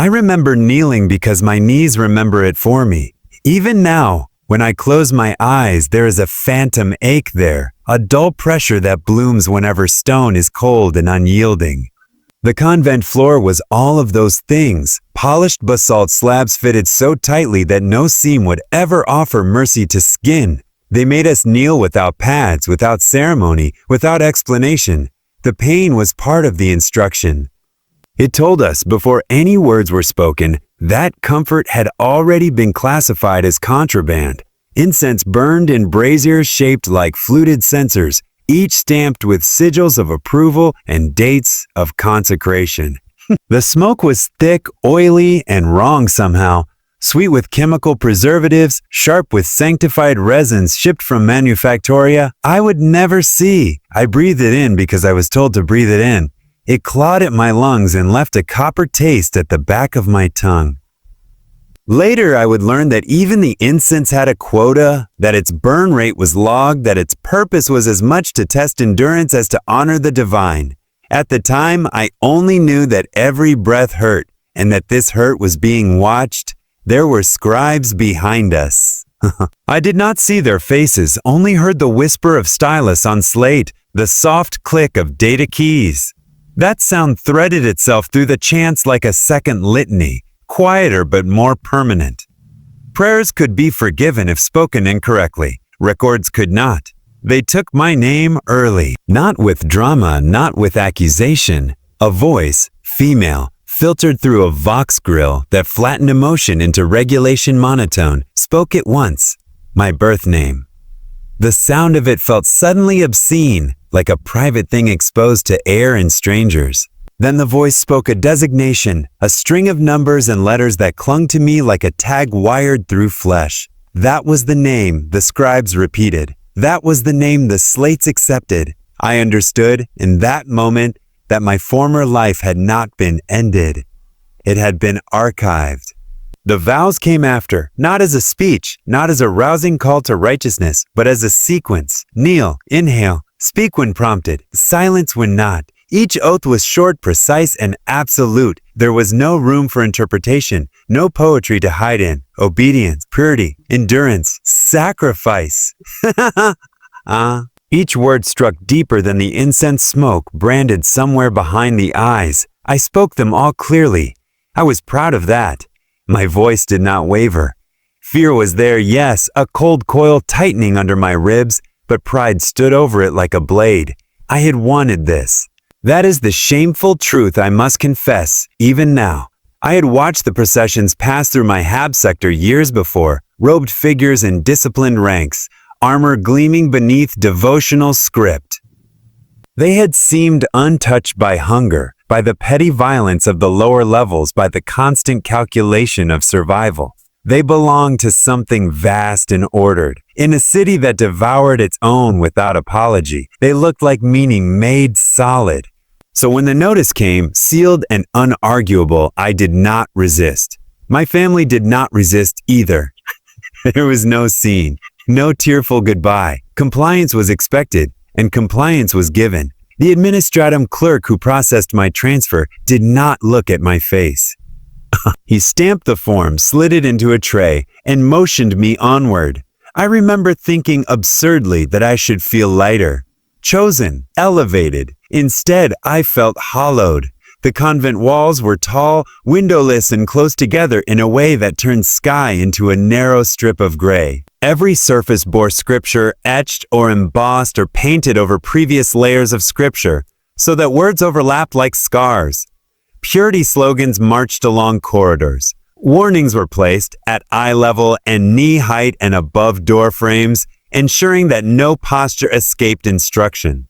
I remember kneeling because my knees remember it for me. Even now, when I close my eyes, there is a phantom ache there, a dull pressure that blooms whenever stone is cold and unyielding. The convent floor was all of those things, polished basalt slabs fitted so tightly that no seam would ever offer mercy to skin. They made us kneel without pads, without ceremony, without explanation. The pain was part of the instruction. It told us, before any words were spoken, that comfort had already been classified as contraband. Incense burned in braziers shaped like fluted censers, each stamped with sigils of approval and dates of consecration. The smoke was thick, oily, and wrong somehow, sweet with chemical preservatives, sharp with sanctified resins shipped from manufactoria I would never see. I breathed it in because I was told to breathe it in. It clawed at my lungs and left a copper taste at the back of my tongue. Later, I would learn that even the incense had a quota, that its burn rate was logged, that its purpose was as much to test endurance as to honor the divine. At the time, I only knew that every breath hurt, and that this hurt was being watched. There were scribes behind us. I did not see their faces, only heard the whisper of stylus on slate, the soft click of data keys. That sound threaded itself through the chants like a second litany, quieter but more permanent. Prayers could be forgiven if spoken incorrectly. Records could not. They took my name early, not with drama, not with accusation. A voice, female, filtered through a Vox grill that flattened emotion into regulation monotone, spoke it once, my birth name. The sound of it felt suddenly obscene, like a private thing exposed to air and strangers. Then the voice spoke a designation, a string of numbers and letters that clung to me like a tag wired through flesh. That was the name the scribes repeated. That was the name the slates accepted. I understood, in that moment, that my former life had not been ended. It had been archived. The vows came after, not as a speech, not as a rousing call to righteousness, but as a sequence. Kneel, inhale, speak when prompted, silence when not. Each oath was short, precise, and absolute. There was no room for interpretation, no poetry to hide in. Obedience, purity, endurance, sacrifice. Each word struck deeper than the incense smoke branded somewhere behind the eyes. I spoke them all clearly. I was proud of that. My voice did not waver. Fear was there, yes, a cold coil tightening under my ribs, but pride stood over it like a blade. I had wanted this. That is the shameful truth I must confess, even now. I had watched the processions pass through my Hab sector years before, robed figures in disciplined ranks, armor gleaming beneath devotional script. They had seemed untouched by hunger, by the petty violence of the lower levels, by the constant calculation of survival. They belonged to something vast and ordered. In a city that devoured its own without apology, they looked like meaning made solid. So when the notice came, sealed and unarguable, I did not resist. My family did not resist either. There was no scene, no tearful goodbye. Compliance was expected, and compliance was given. The administratum clerk who processed my transfer did not look at my face. He stamped the form, slid it into a tray, and motioned me onward. I remember thinking absurdly that I should feel lighter, chosen, elevated. Instead, I felt hollowed. The convent walls were tall, windowless, and close together in a way that turned sky into a narrow strip of gray. Every surface bore scripture, etched or embossed or painted over previous layers of scripture, so that words overlapped like scars. Purity slogans marched along corridors. Warnings were placed at eye level and knee height and above door frames, ensuring that no posture escaped instruction.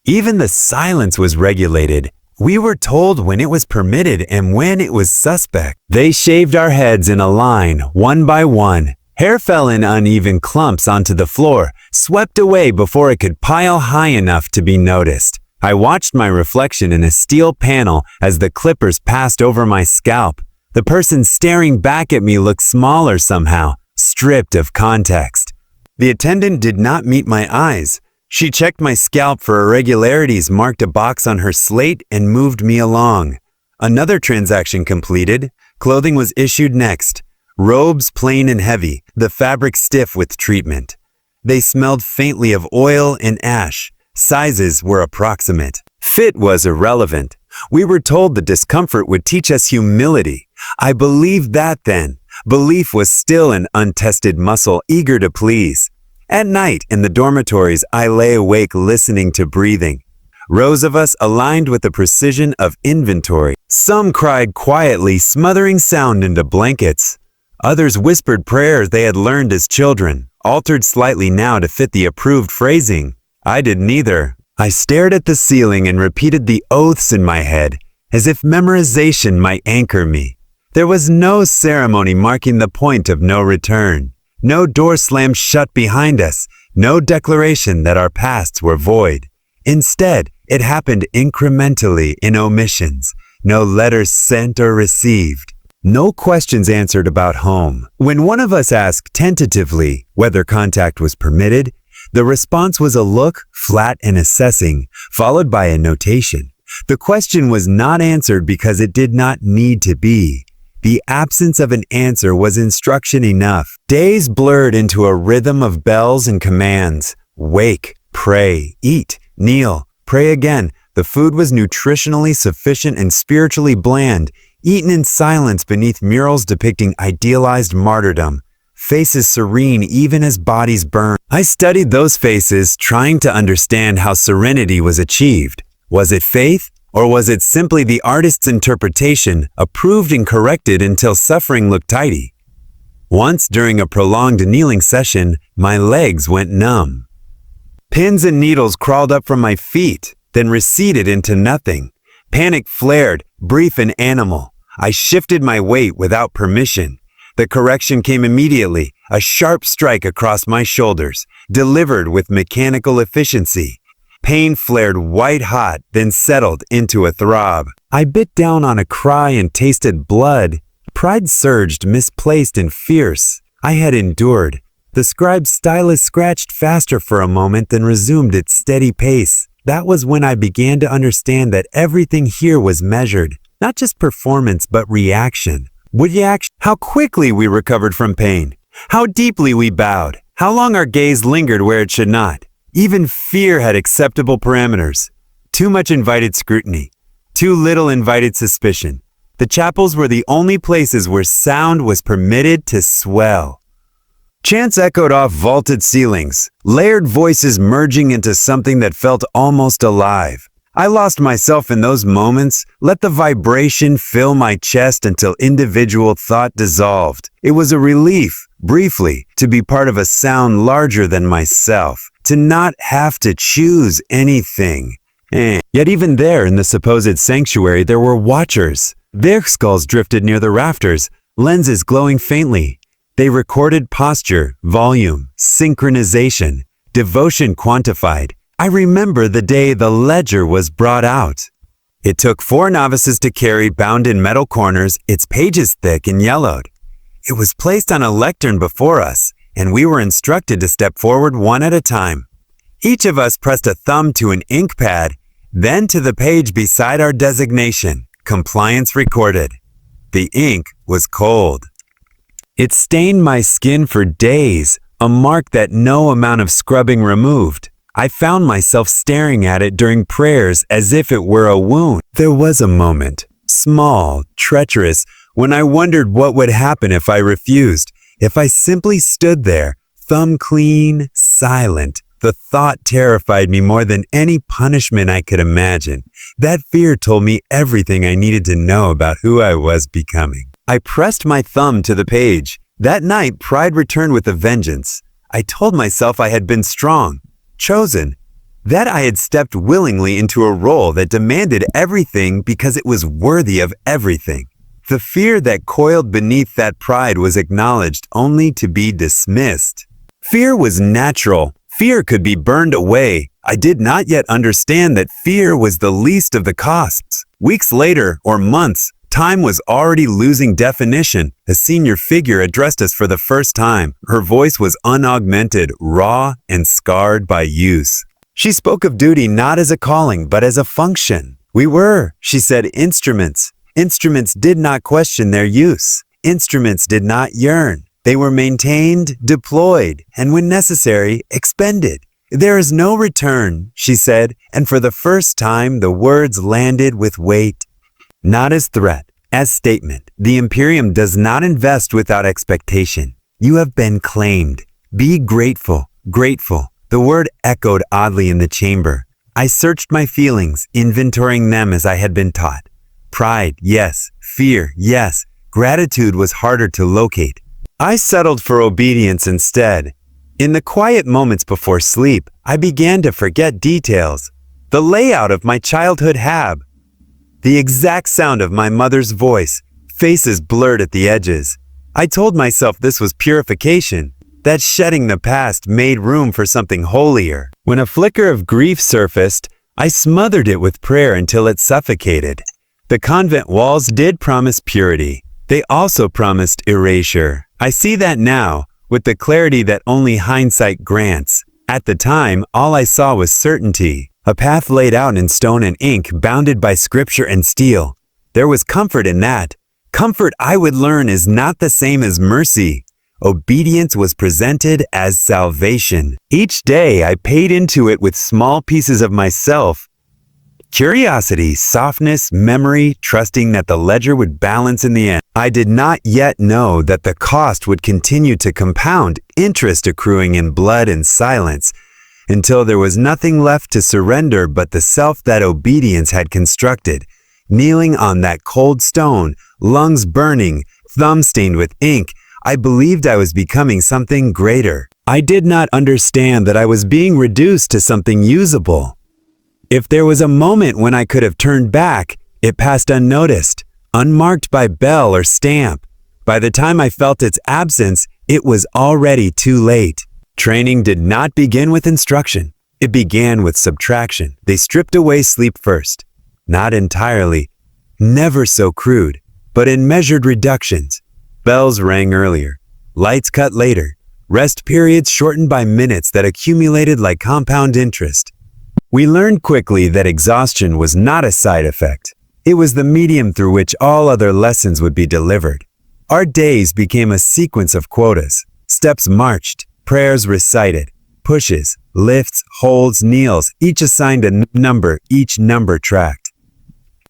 Even the silence was regulated. We were told when it was permitted and when it was suspect. They shaved our heads in a line, one by one. Hair fell in uneven clumps onto the floor, swept away before it could pile high enough to be noticed. I watched my reflection in a steel panel as the clippers passed over my scalp. The person staring back at me looked smaller somehow, stripped of context. The attendant did not meet my eyes. She checked my scalp for irregularities, marked a box on her slate, and moved me along. Another transaction completed. Clothing was issued next. Robes plain and heavy, the fabric stiff with treatment. They smelled faintly of oil and ash. Sizes were approximate. Fit was irrelevant. We were told the discomfort would teach us humility. I believed that then. Belief was still an untested muscle eager to please. At night in the dormitories, I lay awake listening to breathing. Rows of us aligned with the precision of inventory. Some cried quietly, smothering sound into blankets. Others whispered prayers they had learned as children, altered slightly now to fit the approved phrasing. I did neither. I stared at the ceiling and repeated the oaths in my head, as if memorization might anchor me. There was no ceremony marking the point of no return. No door slammed shut behind us. No declaration that our pasts were void. Instead, it happened incrementally in omissions. No letters sent or received. No questions answered about home. When one of us asked tentatively whether contact was permitted, the response was a look, flat and assessing, followed by a notation. The question was not answered because it did not need to be. The absence of an answer was instruction enough. Days blurred into a rhythm of bells and commands. Wake, pray, eat, kneel, pray again. The food was nutritionally sufficient and spiritually bland, eaten in silence beneath murals depicting idealized martyrdom. Faces serene even as bodies burned. I studied those faces, trying to understand how serenity was achieved. Was it faith? Or was it simply the artist's interpretation, approved and corrected until suffering looked tidy? Once, during a prolonged kneeling session, my legs went numb. Pins and needles crawled up from my feet, then receded into nothing. Panic flared, brief and animal. I shifted my weight without permission. The correction came immediately, a sharp strike across my shoulders, delivered with mechanical efficiency. Pain flared white-hot, then settled into a throb. I bit down on a cry and tasted blood. Pride surged, misplaced and fierce. I had endured. The scribe's stylus scratched faster for a moment, then resumed its steady pace. That was when I began to understand that everything here was measured. Not just performance, but reaction. How quickly we recovered from pain. How deeply we bowed. How long our gaze lingered where it should not. Even fear had acceptable parameters. Too much invited scrutiny. Too little invited suspicion. The chapels were the only places where sound was permitted to swell. Chants echoed off vaulted ceilings, layered voices merging into something that felt almost alive. I lost myself in those moments, let the vibration fill my chest until individual thought dissolved. It was a relief, briefly, to be part of a sound larger than myself. To not have to choose anything. Yet even there in the supposed sanctuary there were watchers. Their skulls drifted near the rafters, lenses glowing faintly. They recorded posture, volume, synchronization, devotion quantified. I remember the day the ledger was brought out. It took 4 novices to carry, bound in metal corners, its pages thick and yellowed. It was placed on a lectern before us, and we were instructed to step forward one at a time. Each of us pressed a thumb to an ink pad, then to the page beside our designation, compliance recorded. The ink was cold. It stained my skin for days, a mark that no amount of scrubbing removed. I found myself staring at it during prayers as if it were a wound. There was a moment, small, treacherous, when I wondered what would happen if I refused. If I simply stood there, thumb clean, silent. The thought terrified me more than any punishment I could imagine. That fear told me everything I needed to know about who I was becoming. I pressed my thumb to the page. That night, pride returned with a vengeance. I told myself I had been strong, chosen, that I had stepped willingly into a role that demanded everything because it was worthy of everything. The fear that coiled beneath that pride was acknowledged only to be dismissed. Fear was natural. Fear could be burned away. I did not yet understand that fear was the least of the costs. Weeks later, or months, time was already losing definition. A senior figure addressed us for the first time. Her voice was unaugmented, raw, and scarred by use. She spoke of duty not as a calling, but as a function. We were, she said, instruments Instruments did not question their use. Instruments did not yearn. They were maintained, deployed, and when necessary, expended. "There is no return," she said, and for the first time the words landed with weight. Not as threat, as statement. The Imperium does not invest without expectation. You have been claimed. Be grateful, grateful. The word echoed oddly in the chamber. I searched my feelings, inventorying them as I had been taught. Pride, yes. Fear, yes. Gratitude was harder to locate. I settled for obedience instead. In the quiet moments before sleep, I began to forget details. The layout of my childhood hab. The exact sound of my mother's voice, faces blurred at the edges. I told myself this was purification, that shedding the past made room for something holier. When a flicker of grief surfaced, I smothered it with prayer until it suffocated. The convent walls did promise purity. They also promised erasure. I see that now, with the clarity that only hindsight grants. At the time, all I saw was certainty, a path laid out in stone and ink, bounded by scripture and steel. There was comfort in that. Comfort, I would learn, is not the same as mercy. Obedience was presented as salvation. Each day I paid into it with small pieces of myself. Curiosity, softness, memory, trusting that the ledger would balance in the end. I did not yet know that the cost would continue to compound, interest accruing in blood and silence, until there was nothing left to surrender but the self that obedience had constructed. Kneeling on that cold stone, lungs burning, thumb stained with ink, I believed I was becoming something greater. I did not understand that I was being reduced to something usable. If there was a moment when I could have turned back, it passed unnoticed, unmarked by bell or stamp. By the time I felt its absence, it was already too late. Training did not begin with instruction. It began with subtraction. They stripped away sleep first. Not entirely, never so crude, but in measured reductions. Bells rang earlier, lights cut later, rest periods shortened by minutes that accumulated like compound interest. We learned quickly that exhaustion was not a side effect. It was the medium through which all other lessons would be delivered. Our days became a sequence of quotas, steps marched, prayers recited, pushes, lifts, holds, kneels, each assigned a number, each number tracked.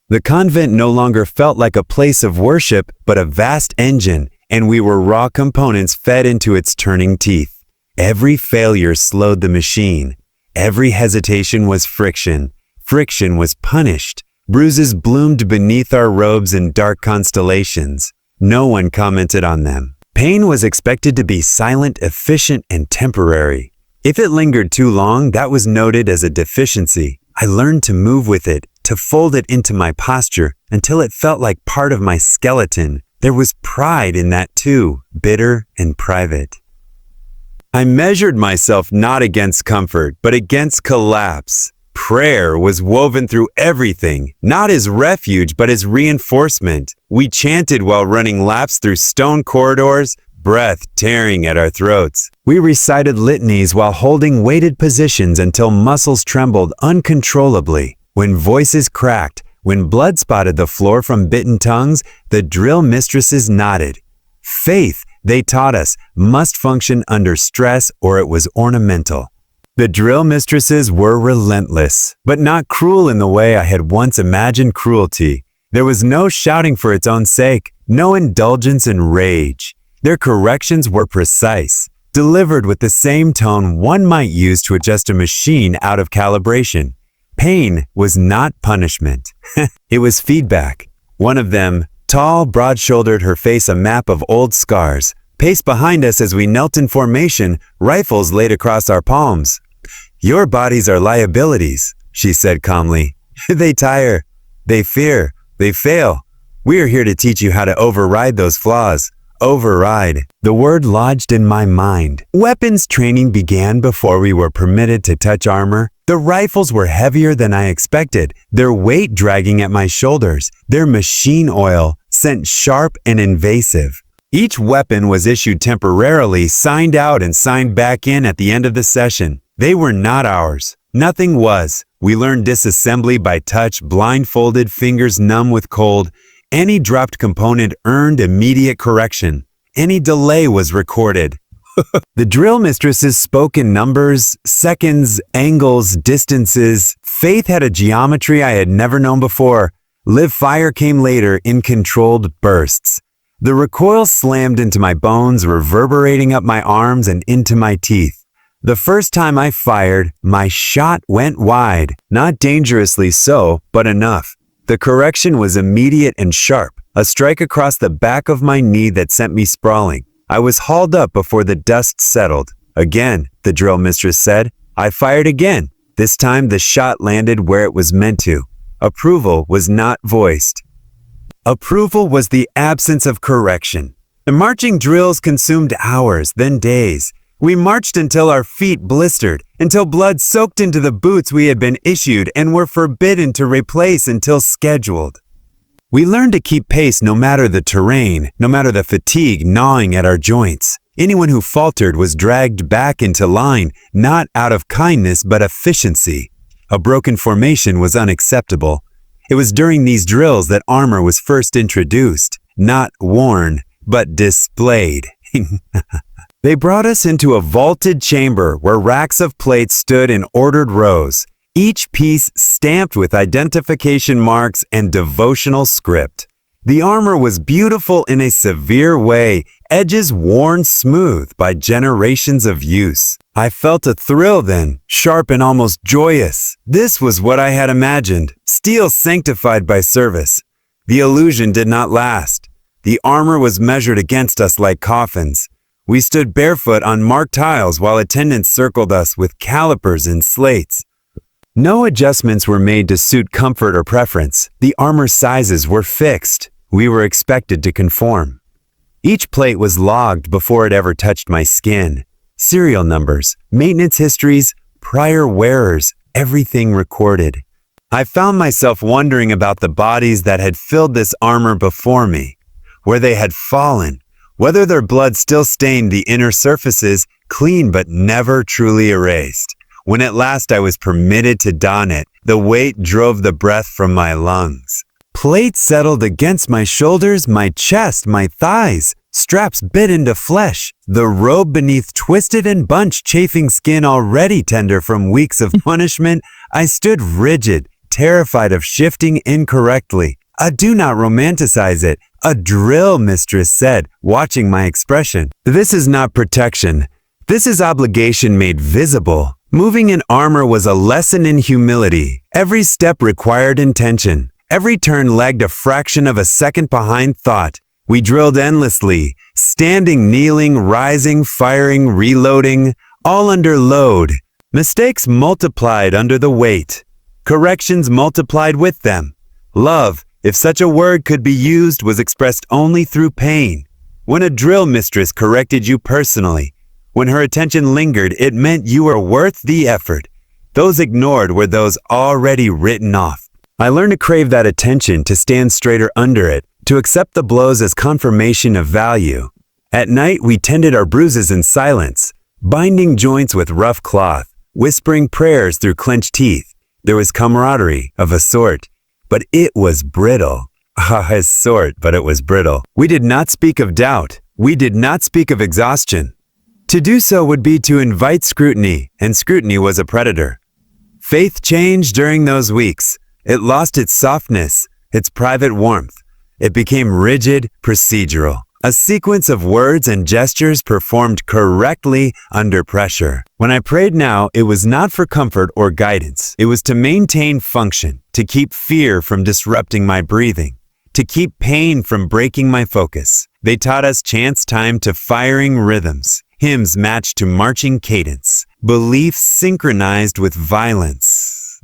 The convent no longer felt like a place of worship, but a vast engine, and we were raw components fed into its turning teeth. Every failure slowed the machine. Every hesitation was friction. Friction was punished. Bruises bloomed beneath our robes in dark constellations. No one commented on them. Pain was expected to be silent, efficient, and temporary. If it lingered too long, that was noted as a deficiency. I learned to move with it, to fold it into my posture, until it felt like part of my skeleton. There was pride in that too, bitter and private. I measured myself not against comfort, but against collapse. Prayer was woven through everything, not as refuge, but as reinforcement. We chanted while running laps through stone corridors, breath tearing at our throats. We recited litanies while holding weighted positions until muscles trembled uncontrollably. When voices cracked, when blood spotted the floor from bitten tongues, the drill mistresses nodded. Faith, they taught us, must function under stress or it was ornamental. The drill mistresses were relentless, but not cruel in the way I had once imagined cruelty. There was no shouting for its own sake, no indulgence in rage. Their corrections were precise, delivered with the same tone one might use to adjust a machine out of calibration. Pain was not punishment. It was feedback. One of them, tall, broad-shouldered, her face a map of old scars, paced behind us as we knelt in formation, rifles laid across our palms. "Your bodies are liabilities," she said calmly. "They tire, they fear, they fail. We are here to teach you how to override those flaws." Override. The word lodged in my mind. Weapons training began before we were permitted to touch armor. The rifles were heavier than I expected, their weight dragging at my shoulders. Their machine oil sent sharp and invasive. Each weapon was issued temporarily, signed out and signed back in at the end of the session. They were not ours. Nothing was. We learned disassembly by touch, blindfolded, fingers numb with cold. Any dropped component earned immediate correction. Any delay was recorded. The drill mistresses spoke in numbers, seconds, angles, distances. Faith had a geometry I had never known before. Live fire came later in controlled bursts. The recoil slammed into my bones, reverberating up my arms and into my teeth. The first time I fired, my shot went wide. Not dangerously so, but enough. The correction was immediate and sharp, a strike across the back of my knee that sent me sprawling. I was hauled up before the dust settled. Again, the drill mistress said. I fired again. This time the shot landed where it was meant to. Approval was not voiced. Approval was the absence of correction. The marching drills consumed hours, then days. We marched until our feet blistered, until blood soaked into the boots we had been issued and were forbidden to replace until scheduled. We learned to keep pace no matter the terrain, no matter the fatigue gnawing at our joints. Anyone who faltered was dragged back into line, not out of kindness but efficiency. A broken formation was unacceptable. It was during these drills that armor was first introduced, not worn, but displayed. They brought us into a vaulted chamber where racks of plates stood in ordered rows, each piece stamped with identification marks and devotional script. The armor was beautiful in a severe way, edges worn smooth by generations of use. I felt a thrill then, sharp and almost joyous. This was what I had imagined, steel sanctified by service. The illusion did not last. The armor was measured against us like coffins. We stood barefoot on marked tiles while attendants circled us with calipers and slates. No adjustments were made to suit comfort or preference. The armor sizes were fixed. We were expected to conform. Each plate was logged before it ever touched my skin. Serial numbers, maintenance histories, prior wearers, everything recorded. I found myself wondering about the bodies that had filled this armor before me, where they had fallen, whether their blood still stained the inner surfaces, clean but never truly erased. When at last I was permitted to don it, the weight drove the breath from my lungs. Plates settled against my shoulders, my chest, my thighs. Straps bit into flesh. The robe beneath twisted and bunched chafing skin already tender from weeks of punishment. I stood rigid, terrified of shifting incorrectly. Do not romanticize it, a drill mistress said, watching my expression. This is not protection. This is obligation made visible. Moving in armor was a lesson in humility. Every step required intention. Every turn lagged a fraction of a second behind thought. We drilled endlessly, standing, kneeling, rising, firing, reloading, all under load. Mistakes multiplied under the weight. Corrections multiplied with them. Love, if such a word could be used, was expressed only through pain. When a drill mistress corrected you personally, when her attention lingered, it meant you were worth the effort. Those ignored were those already written off. I learned to crave that attention, to stand straighter under it, to accept the blows as confirmation of value. At night, we tended our bruises in silence, binding joints with rough cloth, whispering prayers through clenched teeth. There was camaraderie of a sort, but it was brittle. A sort, but it was brittle. We did not speak of doubt. We did not speak of exhaustion. To do so would be to invite scrutiny, and scrutiny was a predator. Faith changed during those weeks. It lost its softness, its private warmth. It became rigid, procedural. A sequence of words and gestures performed correctly under pressure. When I prayed now, it was not for comfort or guidance. It was to maintain function, to keep fear from disrupting my breathing, to keep pain from breaking my focus. They taught us chance time to firing rhythms, hymns matched to marching cadence, beliefs synchronized with violence.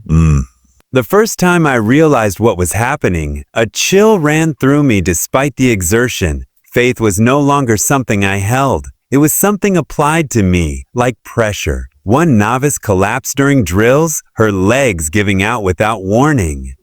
The first time I realized what was happening, a chill ran through me despite the exertion. Faith was no longer something I held. It was something applied to me, like pressure. One novice collapsed during drills, her legs giving out without warning.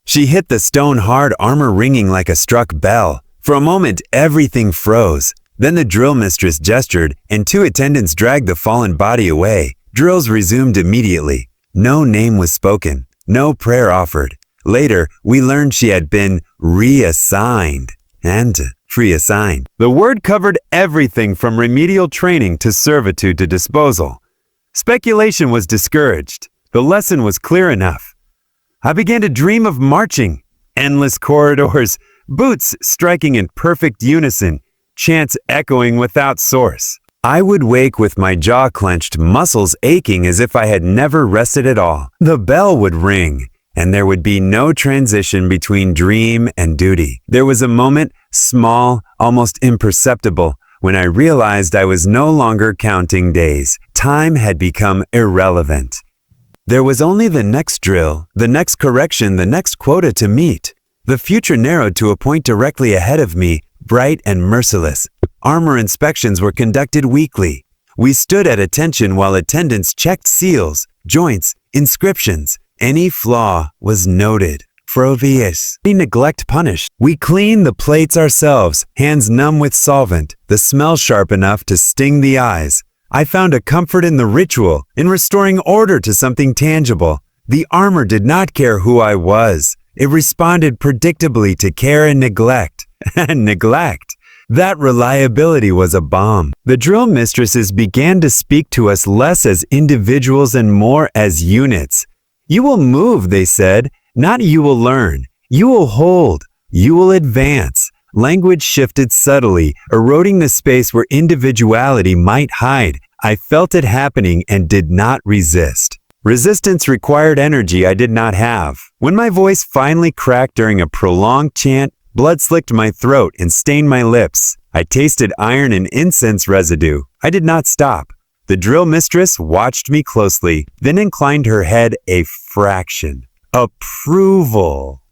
She hit the stone-hard armor ringing like a struck bell. For a moment, everything froze. Then the drill mistress gestured, and 2 attendants dragged the fallen body away. Drills resumed immediately. No name was spoken. No prayer offered. Later, we learned she had been reassigned and reassigned. The word covered everything from remedial training to servitude to disposal. Speculation was discouraged. The lesson was clear enough. I began to dream of marching, endless corridors, boots striking in perfect unison, chants echoing without source. I would wake with my jaw clenched, muscles aching as if I had never rested at all. The bell would ring, and there would be no transition between dream and duty. There was a moment, small, almost imperceptible, when I realized I was no longer counting days. Time had become irrelevant. There was only the next drill, the next correction, the next quota to meet. The future narrowed to a point directly ahead of me, bright and merciless. Armor inspections were conducted weekly. We stood at attention while attendants checked seals, joints, inscriptions. Any flaw was noted. Frovius. Any neglect punished. We cleaned the plates ourselves, hands numb with solvent, the smell sharp enough to sting the eyes. I found a comfort in the ritual, in restoring order to something tangible. The armor did not care who I was. It responded predictably to care and neglect. And neglect. That reliability was a bomb. The drill mistresses began to speak to us less as individuals and more as units. You will move, they said, not you will learn. You will hold. You will advance. Language shifted subtly, eroding the space where individuality might hide. I felt it happening and did not resist. Resistance required energy I did not have. When my voice finally cracked during a prolonged chant, blood slicked my throat and stained my lips. I tasted iron and incense residue. I did not stop. The drill mistress watched me closely, then inclined her head a fraction. Approval.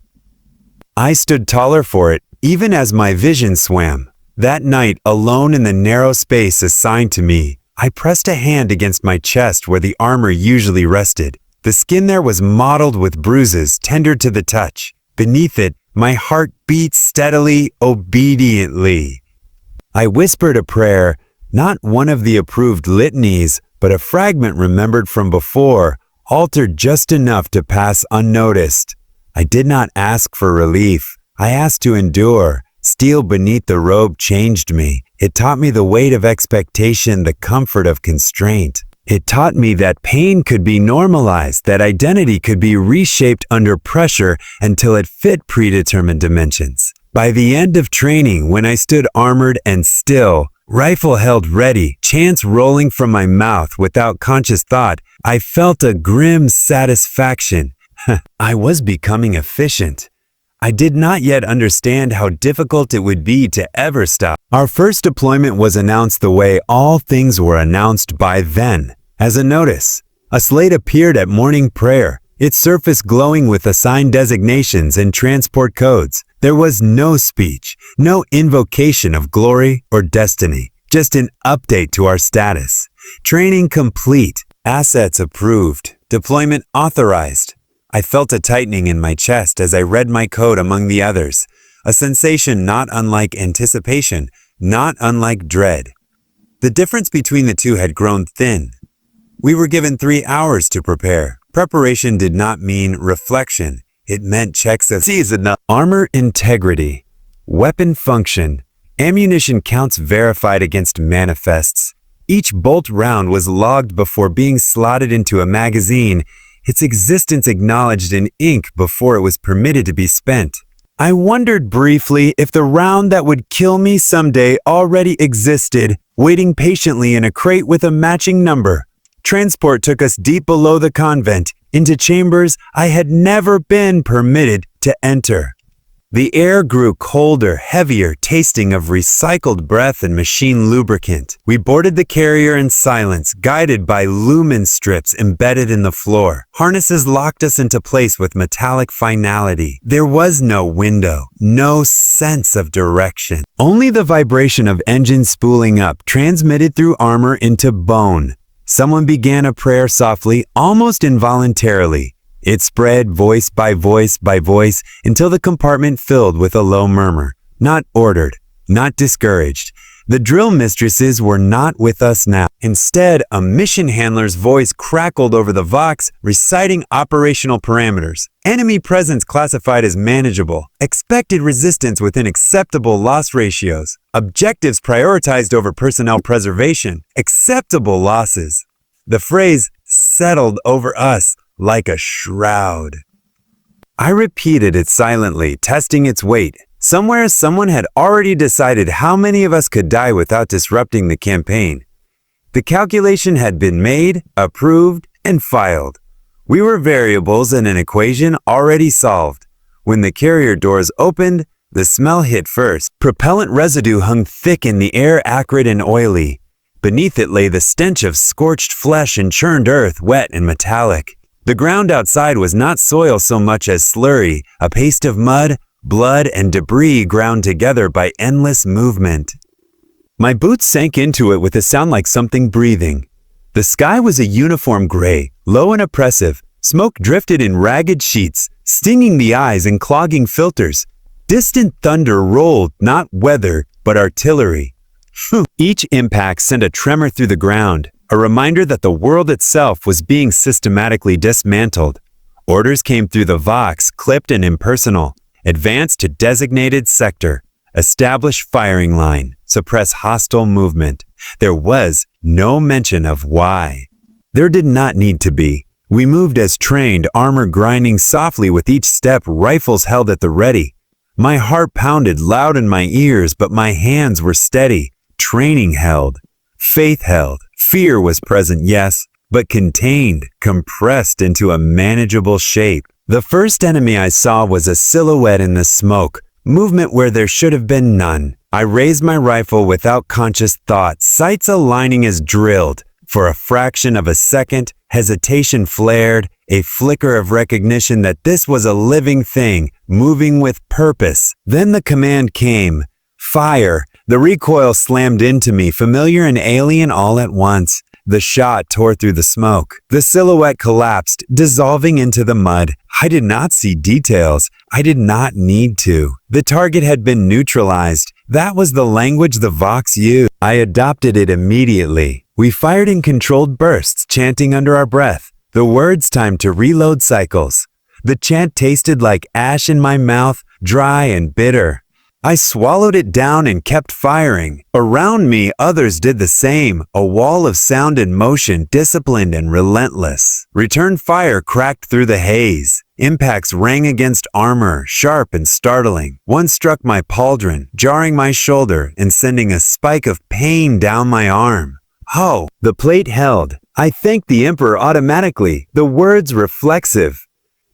I stood taller for it, even as my vision swam. That night, alone in the narrow space assigned to me, I pressed a hand against my chest where the armor usually rested. The skin there was mottled with bruises, tender to the touch. Beneath it, my heart beat steadily, obediently. I whispered a prayer, not one of the approved litanies, but a fragment remembered from before, altered just enough to pass unnoticed. I did not ask for relief. I asked to endure. Steel beneath the robe changed me. It taught me the weight of expectation, the comfort of constraint. It taught me that pain could be normalized, that identity could be reshaped under pressure until it fit predetermined dimensions. By the end of training, when I stood armored and still, rifle held ready, chants rolling from my mouth without conscious thought, I felt a grim satisfaction. I was becoming efficient. I did not yet understand how difficult it would be to ever stop. Our first deployment was announced the way all things were announced by then, as a notice. A slate appeared at morning prayer, its surface glowing with assigned designations and transport codes. There was no speech, no invocation of glory or destiny, just an update to our status. Training complete, assets approved, deployment authorized. I felt a tightening in my chest as I read my code among the others, a sensation not unlike anticipation, not unlike dread. The difference between the two had grown thin. We were given 3 hours to prepare. Preparation did not mean reflection. It meant checks of season, armor integrity, weapon function, ammunition counts verified against manifests. Each bolt round was logged before being slotted into a magazine, its existence acknowledged in ink before it was permitted to be spent. I wondered briefly if the round that would kill me someday already existed, waiting patiently in a crate with a matching number. Transport took us deep below the convent, into chambers I had never been permitted to enter. The air grew colder, heavier, tasting of recycled breath and machine lubricant. We boarded the carrier in silence, guided by lumen strips embedded in the floor. Harnesses locked us into place with metallic finality. There was no window, no sense of direction. Only the vibration of engines spooling up, transmitted through armor into bone. Someone began a prayer softly, almost involuntarily. It spread voice by voice by voice until the compartment filled with a low murmur. Not ordered, not discouraged, The drill mistresses were not with us now. Instead, a mission handler's voice crackled over the vox, reciting operational parameters. Enemy presence classified as manageable. Expected resistance within acceptable loss ratios. Objectives prioritized over personnel preservation. Acceptable losses. The phrase settled over us like a shroud. I repeated it silently, testing its weight. Somewhere, someone had already decided how many of us could die without disrupting the campaign. The calculation had been made, approved, and filed. We were variables in an equation already solved. When the carrier doors opened, the smell hit first. Propellant residue hung thick in the air, acrid and oily. Beneath it lay the stench of scorched flesh and churned earth, wet and metallic. The ground outside was not soil so much as slurry, a paste of mud, blood, and debris ground together by endless movement. My boots sank into it with a sound like something breathing. The sky was a uniform gray, low and oppressive. Smoke drifted in ragged sheets, stinging the eyes and clogging filters. Distant thunder rolled, not weather, but artillery. Each impact sent a tremor through the ground, a reminder that the world itself was being systematically dismantled. Orders came through the vox, clipped and impersonal. Advance to designated sector. Establish firing line. Suppress hostile movement. There was no mention of why. There did not need to be. We moved as trained, armor grinding softly with each step, rifles held at the ready. My heart pounded loud in my ears, but my hands were steady. Training held. Faith held. Fear was present, yes, but contained, compressed into a manageable shape. The first enemy I saw was a silhouette in the smoke, movement where there should have been none. I raised my rifle without conscious thought, sights aligning as drilled. For a fraction of a second, hesitation flared, a flicker of recognition that this was a living thing, moving with purpose. Then the command came. Fire! The recoil slammed into me, familiar and alien all at once. The shot tore through the smoke. The silhouette collapsed, dissolving into the mud. I did not see details. I did not need to. The target had been neutralized. That was the language the vox used. I adopted it immediately. We fired in controlled bursts, chanting under our breath. The words timed to reload cycles. The chant tasted like ash in my mouth, dry and bitter. I swallowed it down and kept firing. Around me, others did the same, a wall of sound and motion, disciplined and relentless. Return fire cracked through the haze. Impacts rang against armor, sharp and startling. One struck my pauldron, jarring my shoulder and sending a spike of pain down my arm. Oh, the plate held. I thanked the Emperor automatically, the words reflexive.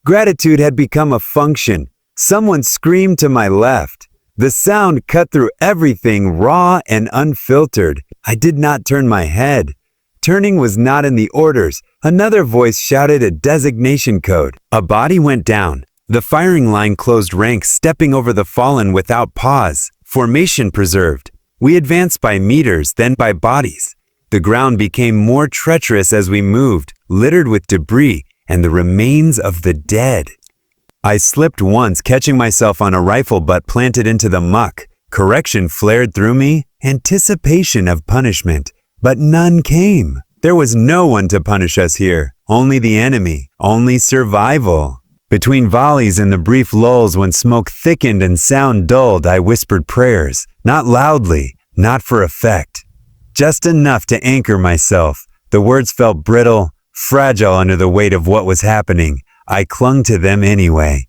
Gratitude had become a function. Someone screamed to my left. The sound cut through everything, raw and unfiltered. I did not turn my head. Turning was not in the orders. Another voice shouted a designation code. A body went down. The firing line closed ranks, stepping over the fallen without pause. Formation preserved. We advanced by meters, then by bodies. The ground became more treacherous as we moved, littered with debris and the remains of the dead. I slipped once, catching myself on a rifle butt planted into the muck. Correction flared through me, anticipation of punishment, but none came. There was no one to punish us here, only the enemy, only survival. Between volleys and the brief lulls when smoke thickened and sound dulled, I whispered prayers, not loudly, not for effect. Just enough to anchor myself. The words felt brittle, fragile under the weight of what was happening. I clung to them anyway.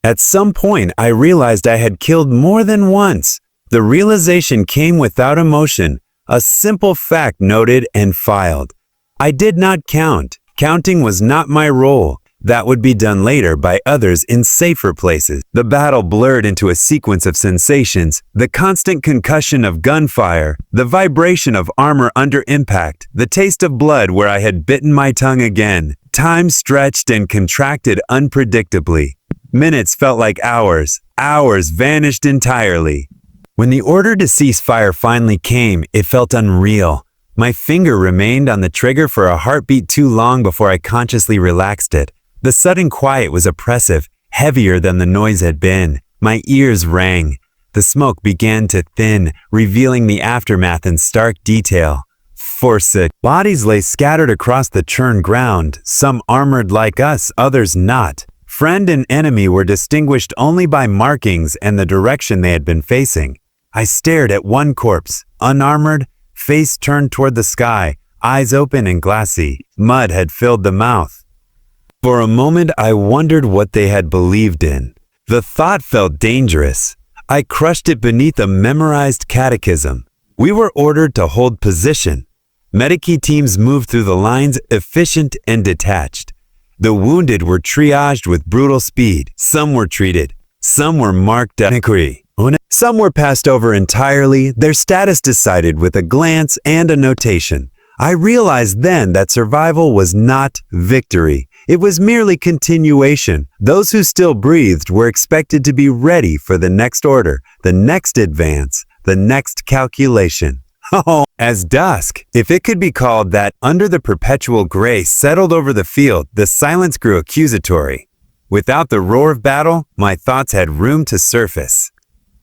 At some point, I realized I had killed more than once. The realization came without emotion, a simple fact noted and filed. I did not count. Counting was not my role. That would be done later by others in safer places. The battle blurred into a sequence of sensations, the constant concussion of gunfire, the vibration of armor under impact, the taste of blood where I had bitten my tongue again. Time stretched and contracted unpredictably. Minutes felt like hours. Hours vanished entirely. When the order to cease fire finally came, it felt unreal. My finger remained on the trigger for a heartbeat too long before I consciously relaxed it. The sudden quiet was oppressive, heavier than the noise had been. My ears rang. The smoke began to thin, revealing the aftermath in stark detail. Forsyth. Bodies lay scattered across the churned ground, some armored like us, others not. Friend and enemy were distinguished only by markings and the direction they had been facing. I stared at one corpse, unarmored, face turned toward the sky, eyes open and glassy. Mud had filled the mouth. For a moment I wondered what they had believed in. The thought felt dangerous. I crushed it beneath a memorized catechism. We were ordered to hold position. Medici teams moved through the lines, efficient and detached. The wounded were triaged with brutal speed. Some were treated. Some were marked iniquity. Some were passed over entirely, their status decided with a glance and a notation. I realized then that survival was not victory. It was merely continuation. Those who still breathed were expected to be ready for the next order, the next advance, the next calculation. Oh, as dusk, if it could be called that, under the perpetual gray settled over the field, the silence grew accusatory. Without the roar of battle, my thoughts had room to surface.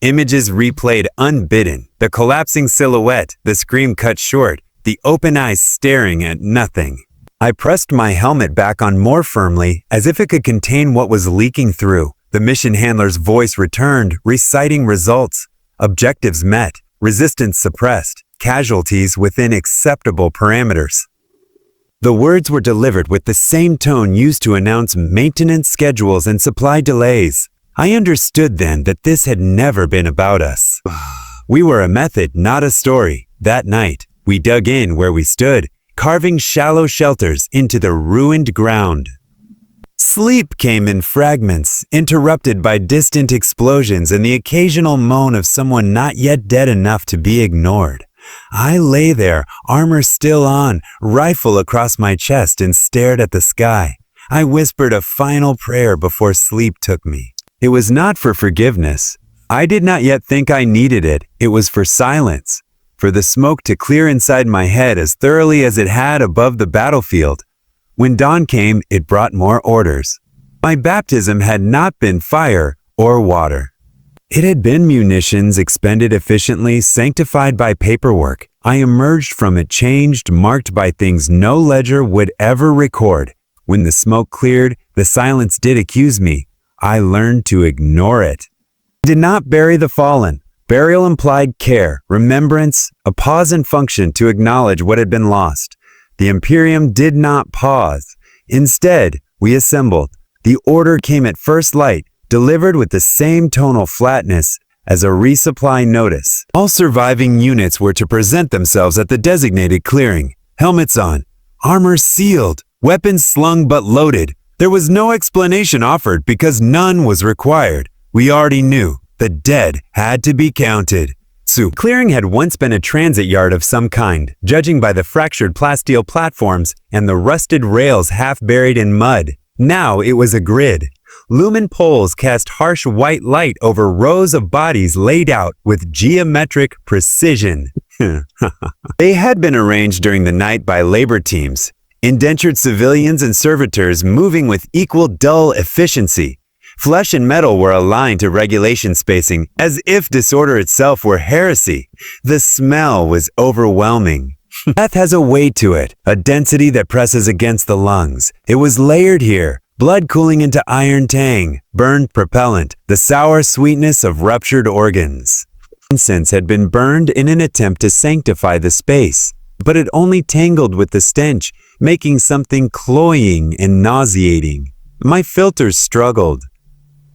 Images replayed unbidden, the collapsing silhouette, the scream cut short, the open eyes staring at nothing. I pressed my helmet back on more firmly, as if it could contain what was leaking through. The mission handler's voice returned, reciting results. Objectives met, resistance suppressed, casualties within acceptable parameters. The words were delivered with the same tone used to announce maintenance schedules and supply delays. I understood then that this had never been about us. We were a method, not a story. That night, we dug in where we stood, carving shallow shelters into the ruined ground. Sleep came in fragments, interrupted by distant explosions and the occasional moan of someone not yet dead enough to be ignored. I lay there, armor still on, rifle across my chest, and stared at the sky. I whispered a final prayer before sleep took me. It was not for forgiveness. I did not yet think I needed it. It was for silence, for the smoke to clear inside my head as thoroughly as it had above the battlefield. When dawn came, it brought more orders. My baptism had not been fire or water. It had been munitions expended efficiently, sanctified by paperwork. I emerged from it changed, marked by things no ledger would ever record. When the smoke cleared, the silence did accuse me. I learned to ignore it. I did not bury the fallen. Burial implied care, remembrance, a pause in function to acknowledge what had been lost. The Imperium did not pause. Instead, we assembled. The order came at first light, delivered with the same tonal flatness as a resupply notice. All surviving units were to present themselves at the designated clearing. Helmets on, armor sealed, weapons slung but loaded. There was no explanation offered because none was required. We already knew the dead had to be counted. Clearing had once been a transit yard of some kind, judging by the fractured plasteel platforms and the rusted rails half buried in mud. Now it was a grid. Lumen poles cast harsh white light over rows of bodies laid out with geometric precision. They had been arranged during the night by labor teams, indentured civilians and servitors moving with equal dull efficiency. Flesh and metal were aligned to regulation spacing, as if disorder itself were heresy. The smell was overwhelming. Death has a weight to it, a density that presses against the lungs. It was layered here, blood cooling into iron tang, burned propellant, the sour sweetness of ruptured organs. Incense had been burned in an attempt to sanctify the space, but it only tangled with the stench, making something cloying and nauseating. My filters struggled.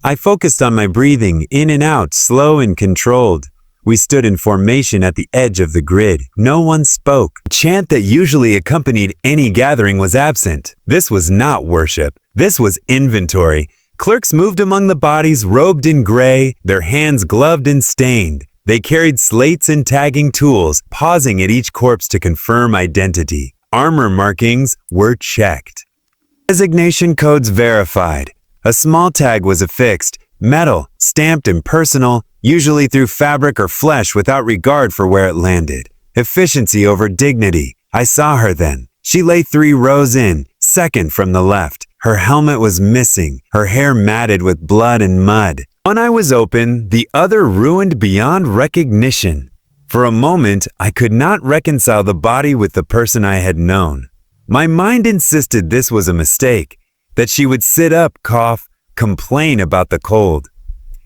I focused on my breathing, in and out, slow and controlled. We stood in formation at the edge of the grid. No one spoke. The chant that usually accompanied any gathering was absent. This was not worship. This was inventory. Clerks moved among the bodies robed in gray, their hands gloved and stained. They carried slates and tagging tools, pausing at each corpse to confirm identity. Armor markings were checked. Designation codes verified. A small tag was affixed, metal, stamped impersonal, usually through fabric or flesh without regard for where it landed. Efficiency over dignity. I saw her then. She lay 3 rows in, second from the left. Her helmet was missing, her hair matted with blood and mud. One eye was open, the other ruined beyond recognition. For a moment, I could not reconcile the body with the person I had known. My mind insisted this was a mistake, that she would sit up, cough, complain about the cold.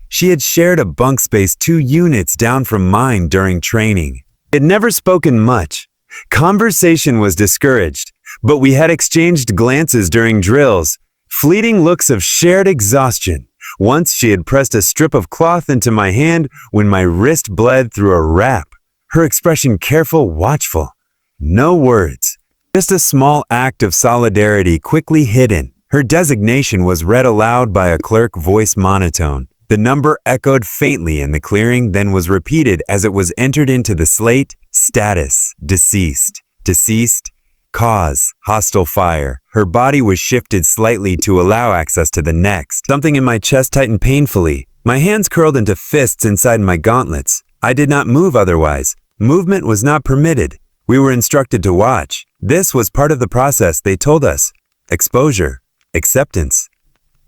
She had shared a bunk space 2 units down from mine during training. We had never spoken much. Conversation was discouraged, but we had exchanged glances during drills, fleeting looks of shared exhaustion. Once she had pressed a strip of cloth into my hand when my wrist bled through a wrap, her expression careful, watchful. No words, just a small act of solidarity quickly hidden. Her designation was read aloud by a clerk, voice monotone. The number echoed faintly in the clearing, then was repeated as it was entered into the slate. Status, deceased. Deceased, cause, hostile fire. Her body was shifted slightly to allow access to the next. Something in my chest tightened painfully. My hands curled into fists inside my gauntlets. I did not move otherwise. Movement was not permitted. We were instructed to watch. This was part of the process, they told us. Exposure, acceptance.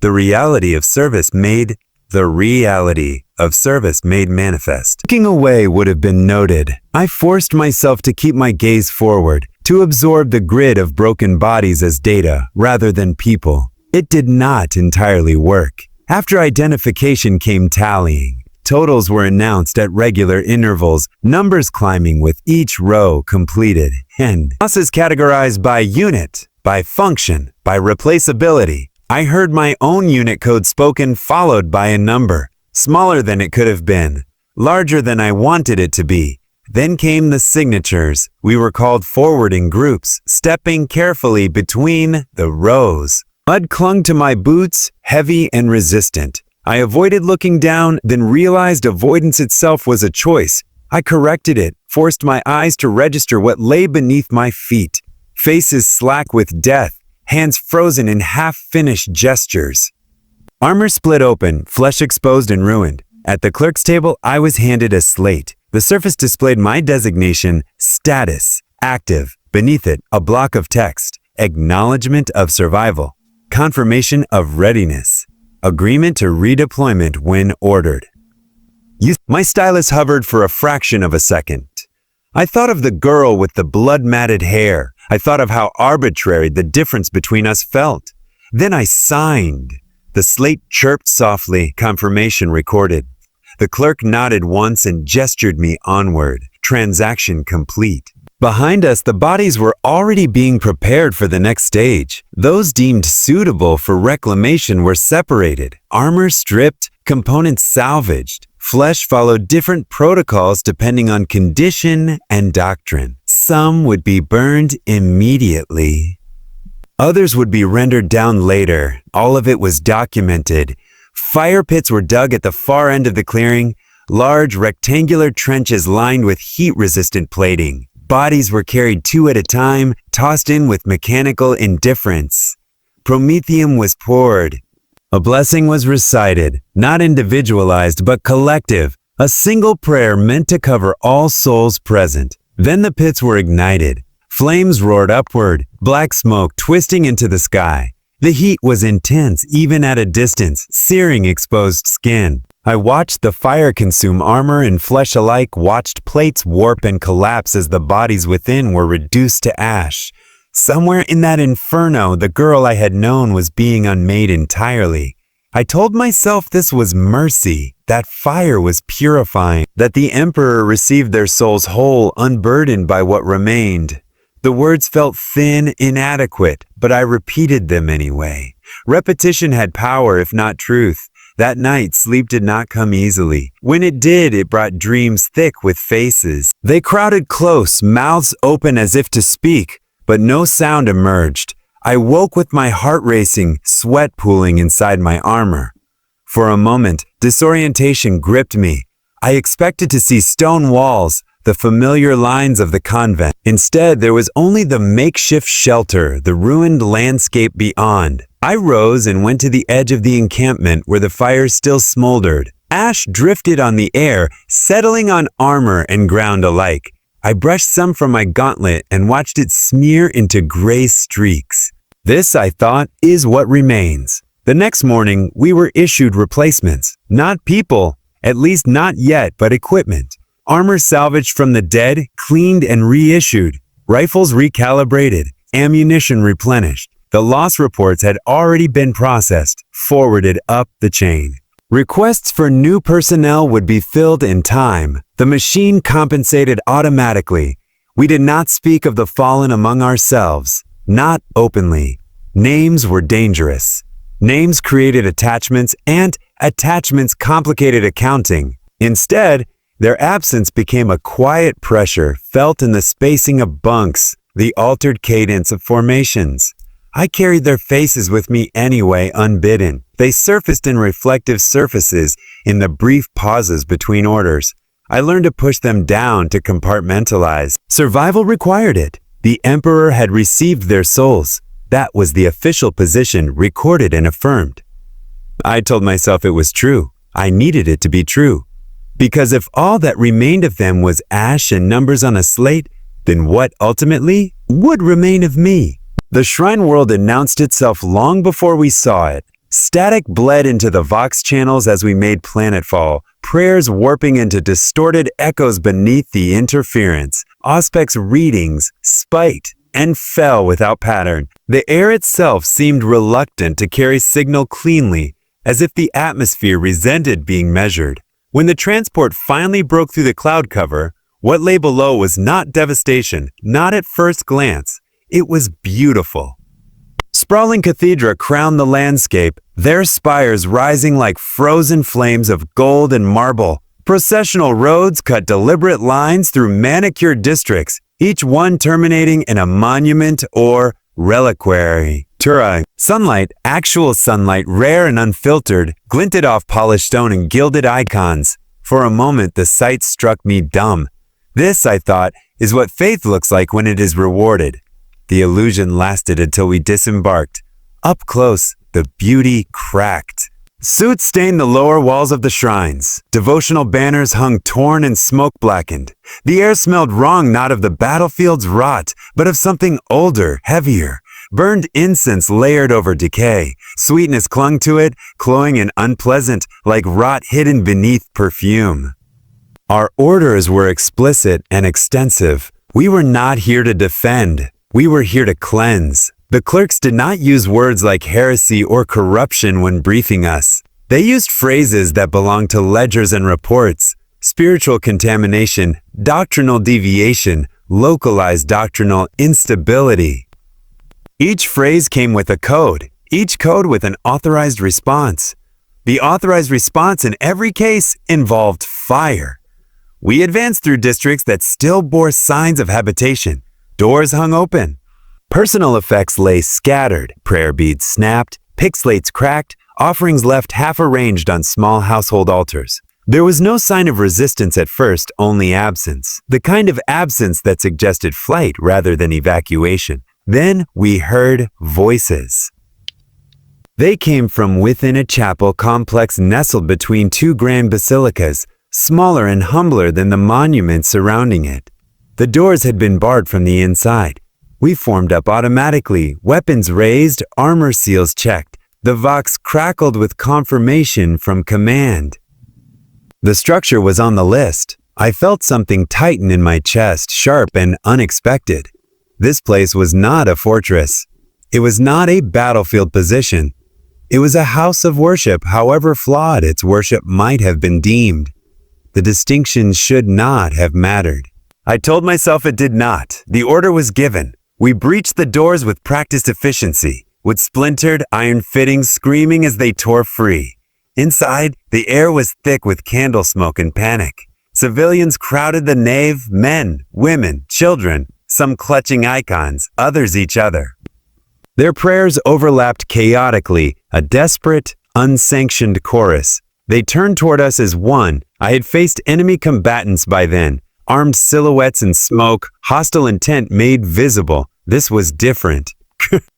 The reality of service made manifest. Looking away would have been noted. I forced myself to keep my gaze forward, to absorb the grid of broken bodies as data rather than people. It did not entirely work. After identification came tallying. Totals were announced at regular intervals, numbers climbing with each row completed. Losses categorized by unit, by function, by replaceability. I heard my own unit code spoken, followed by a number. Smaller than it could have been, larger than I wanted it to be. Then came the signatures. We were called forward in groups, stepping carefully between the rows. Mud clung to my boots, heavy and resistant. I avoided looking down, then realized avoidance itself was a choice. I corrected it, forced my eyes to register what lay beneath my feet. Faces slack with death, hands frozen in half-finished gestures. Armor split open, flesh exposed and ruined. At the clerk's table, I was handed a slate. The surface displayed my designation, status, active. Beneath it, a block of text, acknowledgement of survival, confirmation of readiness, agreement to redeployment when ordered. My stylus hovered for a fraction of a second. I thought of the girl with the blood-matted hair. I thought of how arbitrary the difference between us felt. Then I signed. The slate chirped softly, confirmation recorded. The clerk nodded once and gestured me onward. Transaction complete. Behind us, the bodies were already being prepared for the next stage. Those deemed suitable for reclamation were separated. Armor stripped, components salvaged. Flesh followed different protocols depending on condition and doctrine. Some would be burned immediately. Others would be rendered down later. All of it was documented. Fire pits were dug at the far end of the clearing, large rectangular trenches lined with heat-resistant plating. Bodies were carried 2 at a time, tossed in with mechanical indifference. Promethium was poured. A blessing was recited, not individualized but collective, a single prayer meant to cover all souls present. Then the pits were ignited. Flames roared upward, black smoke twisting into the sky. The heat was intense even at a distance, searing exposed skin. I watched the fire consume armor and flesh alike, watched plates warp and collapse as the bodies within were reduced to ash. Somewhere in that inferno, the girl I had known was being unmade entirely. I told myself this was mercy, that fire was purifying, that the Emperor received their souls whole, unburdened by what remained. The words felt thin, inadequate, but I repeated them anyway. Repetition had power, if not truth. That night, sleep did not come easily. When it did, it brought dreams thick with faces. They crowded close, mouths open as if to speak, but no sound emerged. I woke with my heart racing, sweat pooling inside my armor. For a moment, disorientation gripped me. I expected to see stone walls, the familiar lines of the convent. Instead, there was only the makeshift shelter, the ruined landscape beyond. I rose and went to the edge of the encampment where the fire still smoldered. Ash drifted on the air, settling on armor and ground alike. I brushed some from my gauntlet and watched it smear into gray streaks. This, I thought, is what remains. The next morning, we were issued replacements. Not people, at least not yet, but equipment. Armor salvaged from the dead, cleaned and reissued. Rifles recalibrated. Ammunition replenished. The loss reports had already been processed, forwarded up the chain. Requests for new personnel would be filled in time. The machine compensated automatically. We did not speak of the fallen among ourselves, not openly. Names were dangerous. Names created attachments, and attachments complicated accounting. Instead, their absence became a quiet pressure felt in the spacing of bunks, the altered cadence of formations. I carried their faces with me anyway, unbidden. They surfaced in reflective surfaces in the brief pauses between orders. I learned to push them down, to compartmentalize. Survival required it. The Emperor had received their souls. That was the official position, recorded and affirmed. I told myself it was true. I needed it to be true. Because if all that remained of them was ash and numbers on a slate, then what ultimately would remain of me? The shrine world announced itself long before we saw it. Static bled into the Vox channels as we made planetfall, prayers warping into distorted echoes beneath the interference. Auspec's readings spiked and fell without pattern. The air itself seemed reluctant to carry signal cleanly, as if the atmosphere resented being measured. When the transport finally broke through the cloud cover, what lay below was not devastation, not at first glance. It was beautiful. Sprawling cathedra crowned the landscape, their spires rising like frozen flames of gold and marble. Processional roads cut deliberate lines through manicured districts, each one terminating in a monument or reliquary. Sunlight, actual sunlight, rare and unfiltered, glinted off polished stone and gilded icons. For a moment, the sight struck me dumb. This, I thought, is what faith looks like when it is rewarded. The illusion lasted until we disembarked. Up close, the beauty cracked. Soot stained the lower walls of the shrines. Devotional banners hung torn and smoke-blackened. The air smelled wrong, not of the battlefield's rot, but of something older, heavier. Burned incense layered over decay. Sweetness clung to it, cloying and unpleasant, like rot hidden beneath perfume. Our orders were explicit and extensive. We were not here to defend. We were here to cleanse. The clerks did not use words like heresy or corruption when briefing us. They used phrases that belonged to ledgers and reports. Spiritual contamination, doctrinal deviation, localized doctrinal instability. Each phrase came with a code, each code with an authorized response. The authorized response in every case involved fire. We advanced through districts that still bore signs of habitation. Doors hung open. Personal effects lay scattered. Prayer beads snapped, pick slates cracked, offerings left half arranged on small household altars. There was no sign of resistance at first, only absence. The kind of absence that suggested flight rather than evacuation. Then we heard voices. They came from within a chapel complex nestled between two grand basilicas, smaller and humbler than the monuments surrounding it. The doors had been barred from the inside. We formed up automatically, weapons raised, armor seals checked. The Vox crackled with confirmation from command. The structure was on the list. I felt something tighten in my chest, sharp and unexpected. This place was not a fortress. It was not a battlefield position. It was a house of worship, however flawed its worship might have been deemed. The distinction should not have mattered. I told myself it did not. The order was given. We breached the doors with practiced efficiency, with splintered iron fittings screaming as they tore free. Inside, the air was thick with candle smoke and panic. Civilians crowded the nave, men, women, children, some clutching icons, others each other. Their prayers overlapped chaotically, a desperate, unsanctioned chorus. They turned toward us as one. I had faced enemy combatants by then, armed silhouettes in smoke, hostile intent made visible. This was different.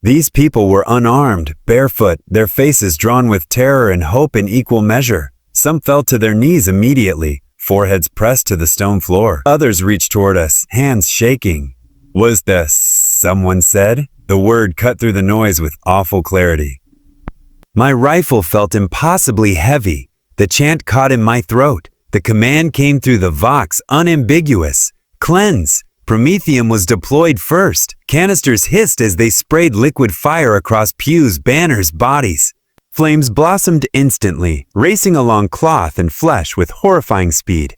These people were unarmed, barefoot, their faces drawn with terror and hope in equal measure. Some fell to their knees immediately, foreheads pressed to the stone floor. Others reached toward us, hands shaking. Was this, someone said? The word cut through the noise with awful clarity. My rifle felt impossibly heavy. The chant caught in my throat. The command came through the vox, unambiguous. Cleanse. Prometheum was deployed first. Canisters hissed as they sprayed liquid fire across pews, banners, bodies. Flames blossomed instantly, racing along cloth and flesh with horrifying speed.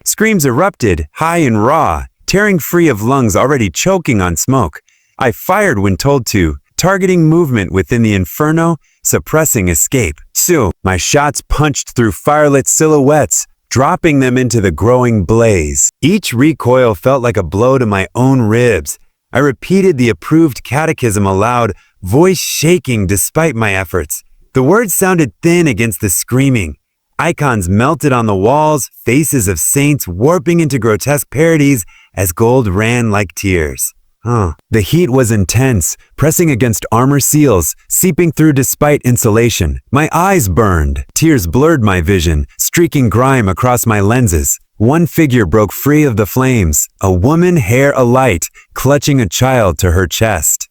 Screams erupted, high and raw, tearing free of lungs already choking on smoke. I fired when told to, targeting movement within the inferno, suppressing escape. Soon, my shots punched through firelit silhouettes, dropping them into the growing blaze. Each recoil felt like a blow to my own ribs. I repeated the approved catechism aloud, voice shaking despite my efforts. The words sounded thin against the screaming. Icons melted on the walls, faces of saints warping into grotesque parodies as gold ran like tears. The heat was intense, pressing against armor seals, seeping through despite insulation. My eyes burned. Tears blurred my vision, streaking grime across my lenses. One figure broke free of the flames, a woman, hair alight, clutching a child to her chest.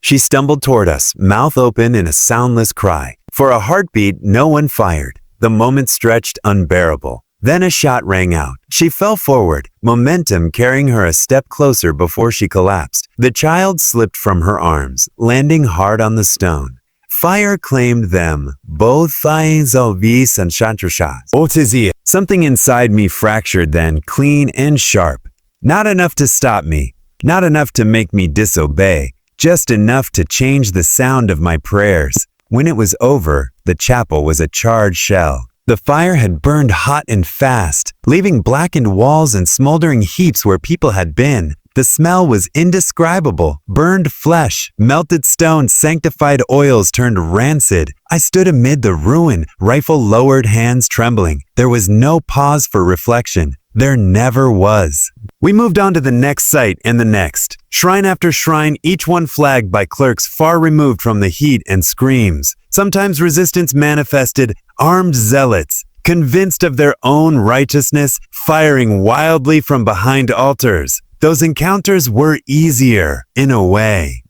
She stumbled toward us, mouth open in a soundless cry. For a heartbeat, no one fired. The moment stretched unbearable. Then a shot rang out. She fell forward, momentum carrying her a step closer before she collapsed. The child slipped from her arms, landing hard on the stone. Fire claimed them, both finds alvis and chantrashas. Otizia. Something inside me fractured then, clean and sharp. Not enough to stop me, not enough to make me disobey, just enough to change the sound of my prayers. When it was over, the chapel was a charred shell. The fire had burned hot and fast, leaving blackened walls and smoldering heaps where people had been. The smell was indescribable. Burned flesh, melted stone, sanctified oils turned rancid. I stood amid the ruin, rifle lowered, hands trembling. There was no pause for reflection. There never was. We moved on to the next site and the next. Shrine after shrine, each one flagged by clerks far removed from the heat and screams. Sometimes resistance manifested, armed zealots, convinced of their own righteousness, firing wildly from behind altars. Those encounters were easier, in a way.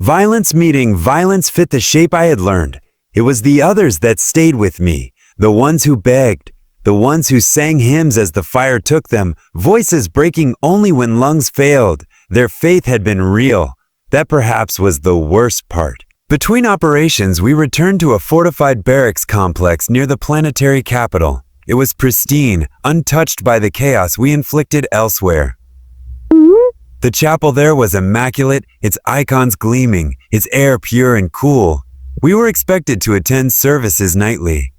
Violence meeting violence fit the shape I had learned. It was the others that stayed with me, the ones who begged, the ones who sang hymns as the fire took them, voices breaking only when lungs failed. Their faith had been real. That perhaps was the worst part. Between operations, we returned to a fortified barracks complex near the planetary capital. It was pristine, untouched by the chaos we inflicted elsewhere. The chapel there was immaculate, its icons gleaming, its air pure and cool. We were expected to attend services nightly.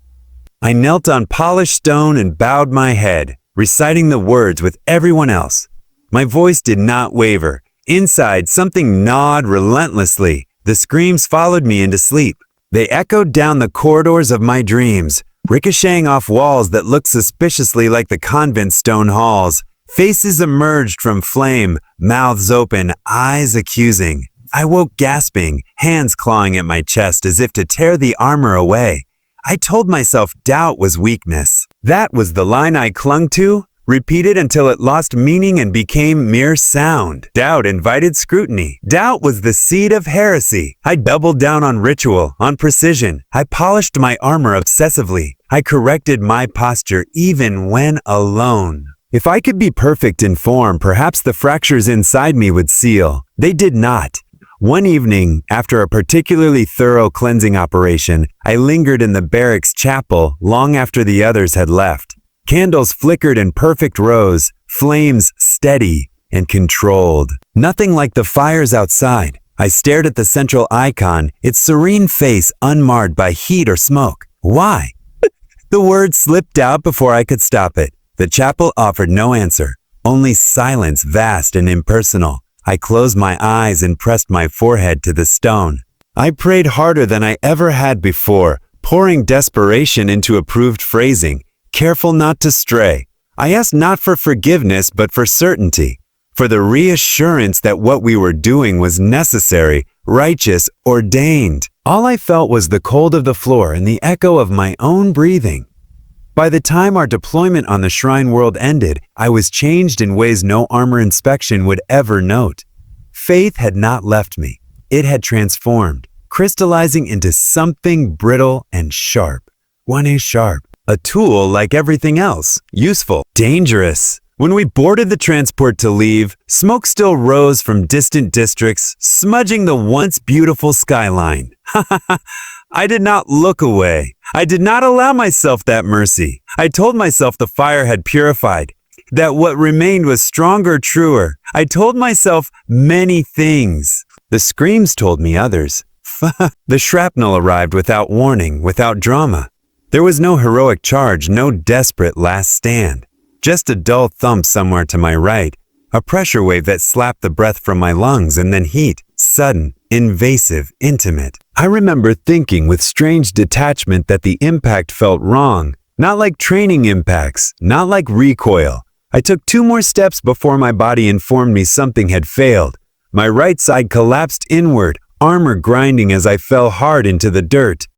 I knelt on polished stone and bowed my head, reciting the words with everyone else. My voice did not waver. Inside, something gnawed relentlessly. The screams followed me into sleep. They echoed down the corridors of my dreams, ricocheting off walls that looked suspiciously like the convent stone halls. Faces emerged from flame, mouths open, eyes accusing. I woke gasping, hands clawing at my chest as if to tear the armor away. I told myself doubt was weakness. That was the line I clung to, repeated until it lost meaning and became mere sound. Doubt invited scrutiny. Doubt was the seed of heresy. I doubled down on ritual, on precision. I polished my armor obsessively. I corrected my posture even when alone. If I could be perfect in form, perhaps the fractures inside me would seal. They did not. One evening, after a particularly thorough cleansing operation, I lingered in the barracks chapel long after the others had left. Candles flickered in perfect rows, flames steady and controlled. Nothing like the fires outside. I stared at the central icon, its serene face unmarred by heat or smoke. Why? The word slipped out before I could stop it. The chapel offered no answer, only silence vast and impersonal. I closed my eyes and pressed my forehead to the stone. I prayed harder than I ever had before, pouring desperation into approved phrasing, careful not to stray. I asked not for forgiveness, but for certainty, for the reassurance that what we were doing was necessary, righteous, ordained. All I felt was the cold of the floor and the echo of my own breathing. By the time our deployment on the Shrine World ended, I was changed in ways no armor inspection would ever note. Faith had not left me. It had transformed. crystallizing into something brittle and sharp. 1A sharp. A tool like everything else. Useful. Dangerous. When we boarded the transport to leave, smoke still rose from distant districts, smudging the once beautiful skyline. I did not look away. I did not allow myself that mercy. I told myself the fire had purified, that what remained was stronger, truer. I told myself many things. The screams told me others. The shrapnel arrived without warning, without drama. There was no heroic charge, no desperate last stand. Just a dull thump somewhere to my right, a pressure wave that slapped the breath from my lungs, and then heat, sudden, invasive, intimate. I remember thinking with strange detachment that the impact felt wrong, not like training impacts, not like recoil. I took 2 more steps before my body informed me something had failed. My right side collapsed inward, armor grinding as I fell hard into the dirt.